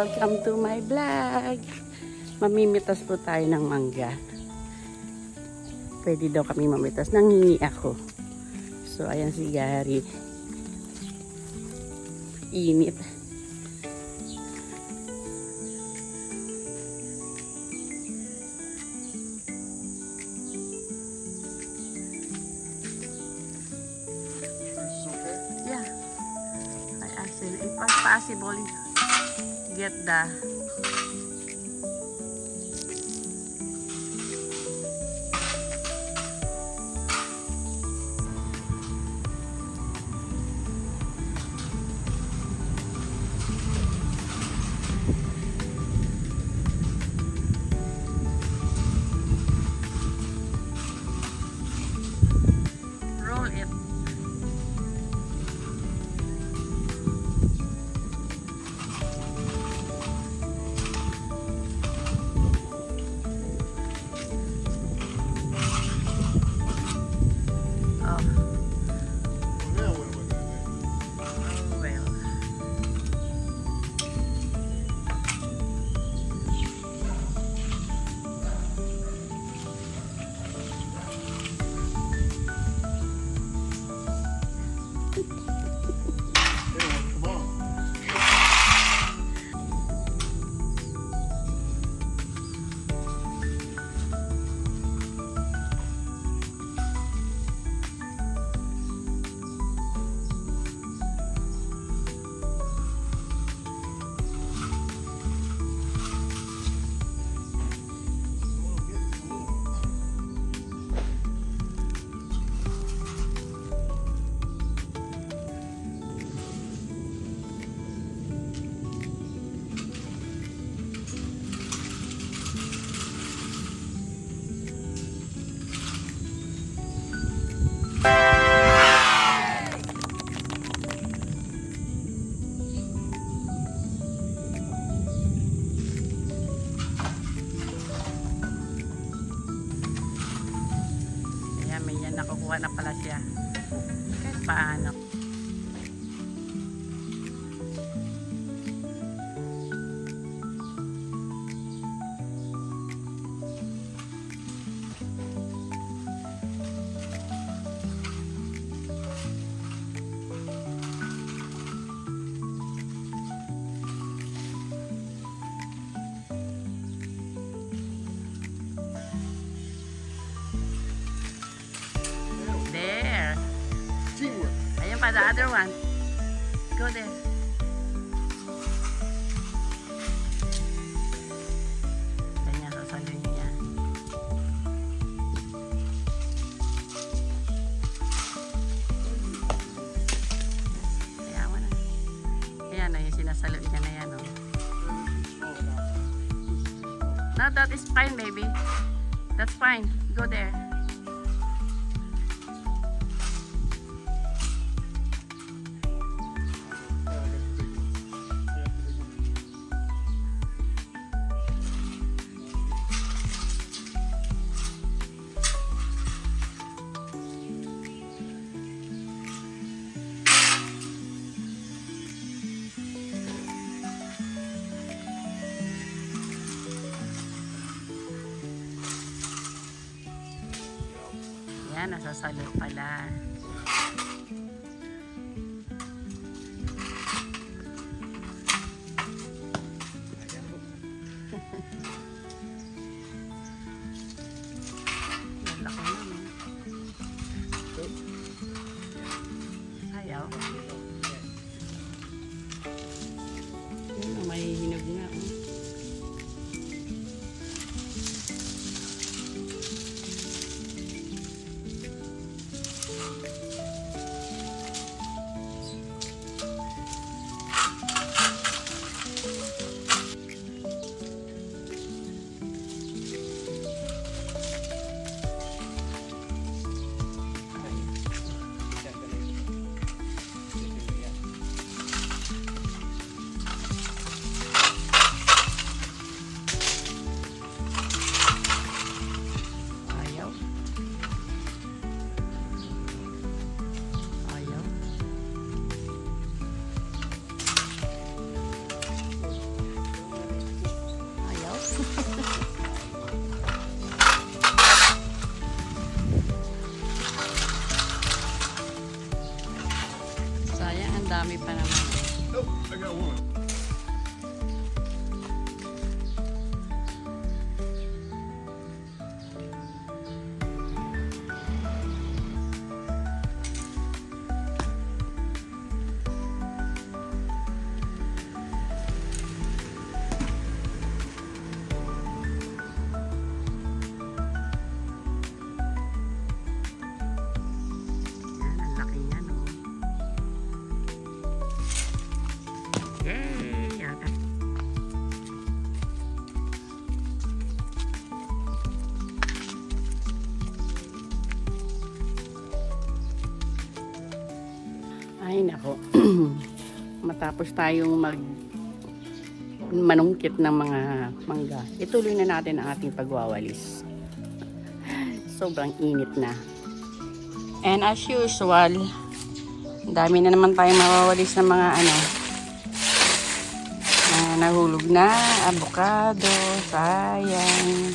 Welcome to my vlog. Mamimitas po tayo ng mangga. Pwede daw kami mamitas. Nanghingi ako. So, ayan si Gary. Init. Yeah. I asked him if possible, get the roll it. Ayan, may yan nakukuha na pala siya. Kahit paano. There. Ayan pa, the other one. Go there. Ganyan, sasalin niya. Ayan mo na. Ayan na, yung sinasalo niya na yan. Oh. No, that is fine, baby. That's fine. Go there. Yan, nasasalo pala. Yan, laki naman. Ayaw. Yan, may hinog nga. dami pa naman. Oh, I got one. Yan, ang laki niya, no? Yay! Yan. Ay, nako. Matapos tayong manungkit ng mga mangga, ituloy na natin ang ating pagwawalis. Sobrang init na. And as usual, dami na naman tayong mawawalis ng mga nahulog na avocado, sayang.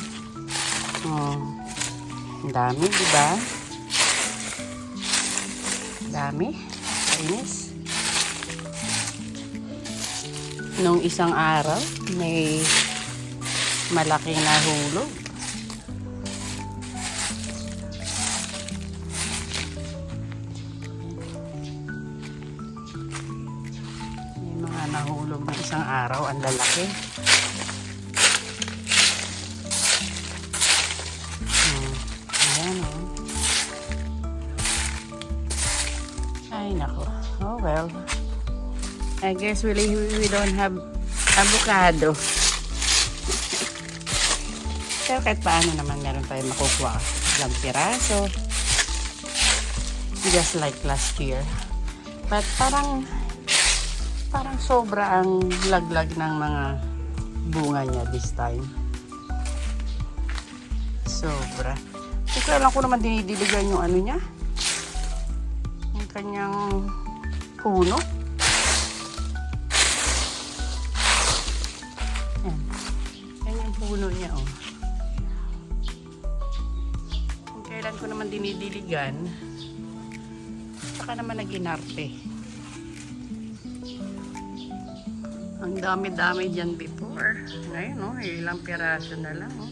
Oh, ang dami, di ba? Dami. Kainis. Nung isang araw, may malaking nahulog. May mga nahulog ng isang araw, ang lalaki. Ayan, oh. Ay, nako. Oh, well. I guess we don't have avocado. Pero kahit paano naman meron tayong makukuha. Ilang piraso. Just like last year. But parang sobra ang laglag ng mga bunga niya this time. Sobra. Kasi alam ko naman dinidiligan yung ano niya. Yung kanyang puno. Yan. Yan yung puno niya, oh. Kung kailan ko naman dinidiligan, saka naman naginarte. Ang dami-dami dyan before. Ngayon, oh, ilang piraso na lang, oh.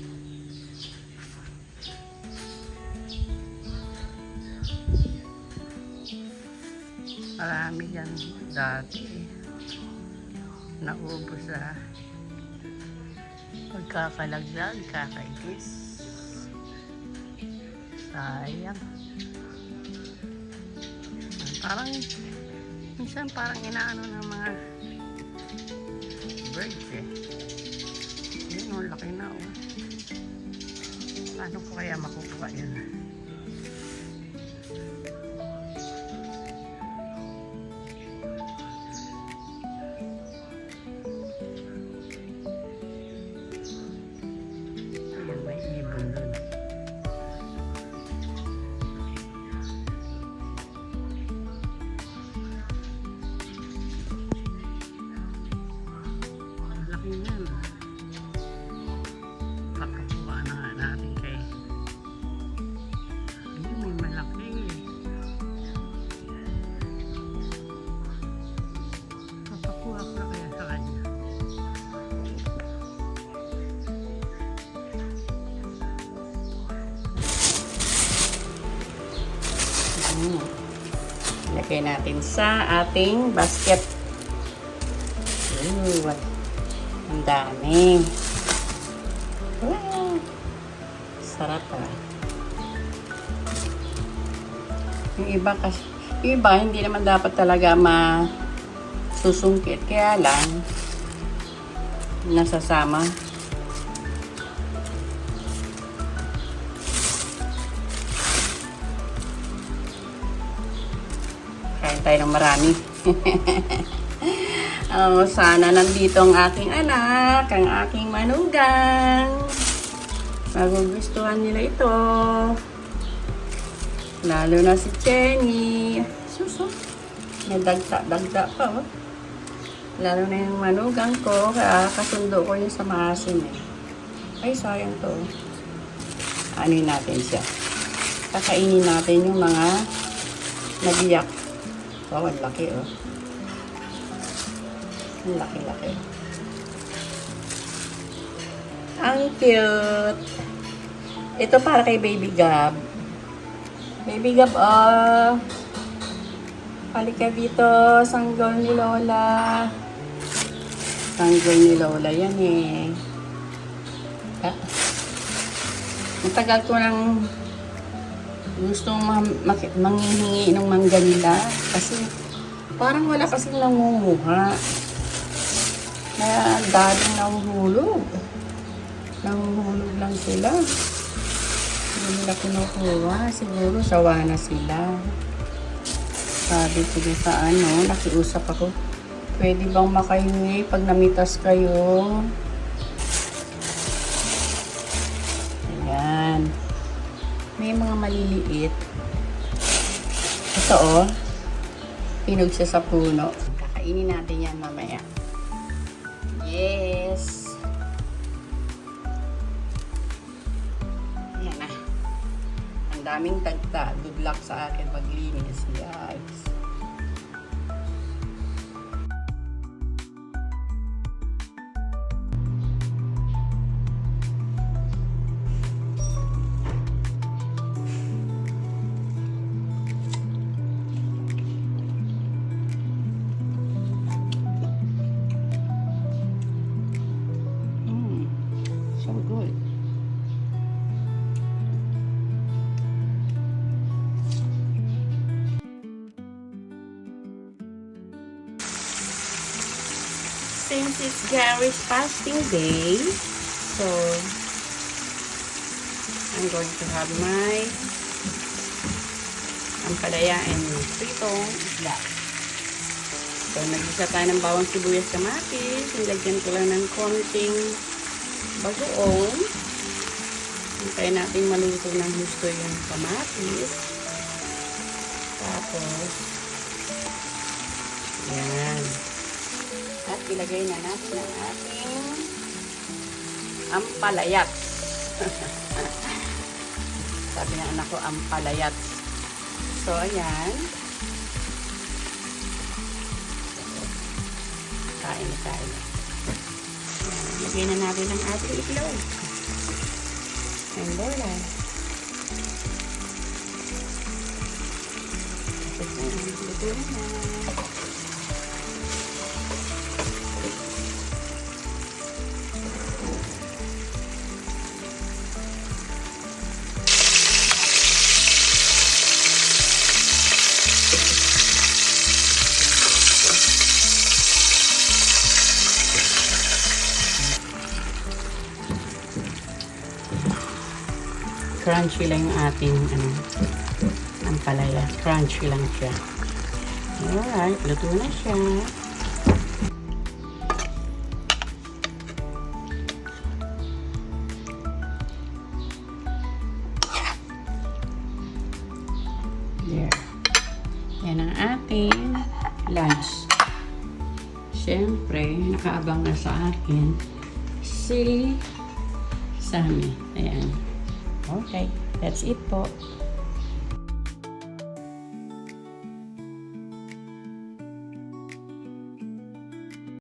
Marami yan dati. Naubos sa pagkakalaglag, kakainis. Sayang. Parang, minsan parang inaano ng mga birds eh. Yun, oh, laki na, oh. Paano ko kaya makukuha yun? Lagay natin sa ating basket. Ooh, ang dami. Wow. Sarap, ah. Yung iba hindi naman dapat talaga masusungkit. Kaya lang, nasasama. Kain tayo ng marami. Oh, sana nandito ang aking anak, ang aking manugang. Magugustuhan nila ito. Lalo na si Jenny. Suso. May dagda pa, oh. Lalo na yung manugang ko, kaya kasundo ko yung sa maasin eh. Ay, sayang to. Anuin natin siya. Kakainin natin yung mga nabiyak. Wow, ang laki, oh. Ang laki-laki. Ang cute. Ito para kay Baby Gab. Baby Gab, oh. Halika dito. Sanggol ni Lola. Sanggol ni Lola yan eh. Ah. Matagal ko nang gustong manghihingi ng mangga nila. Kasi parang wala kasing nangunguha. Kaya daling nanghulog. Nanghulog lang sila. Hindi nila kinukuha. Siguro sawa na sila. Sabi ko din sa nakiusap ako. Pwede bang makahingi pag namitas kayo? Ayan. May mga maliliit. Ito oh. Pinog siya sa puno. Kakainin natin yan mamaya. Yes. Ayan na. Ang daming tagta. Good luck sa akin maglinis, guys. So good. Since it's Gary's fasting day, so I'm going to have my ampalaya and pritong isda. So nag-isa tayo ng bawang sibuyas kamatis. Nilagyan ko lang ng konting bagoong. Hintayin natin maluto ng gusto yung kamatis. Tapos, yan. At ilagay na natin ang ating ampalayat. Sabi ng anak ko, ampalayat. So, ayan. Kain tayo. Lagyan na natin ang ating itlog. And bola. Luto na. Crunchy lang yung ating ampalaya. Crunchy lang siya. Alright, luto na siya. There. Yan ang ating lunch. Siyempre, nakaabang na sa akin si Sammy. Ayan. Okay, that's it po.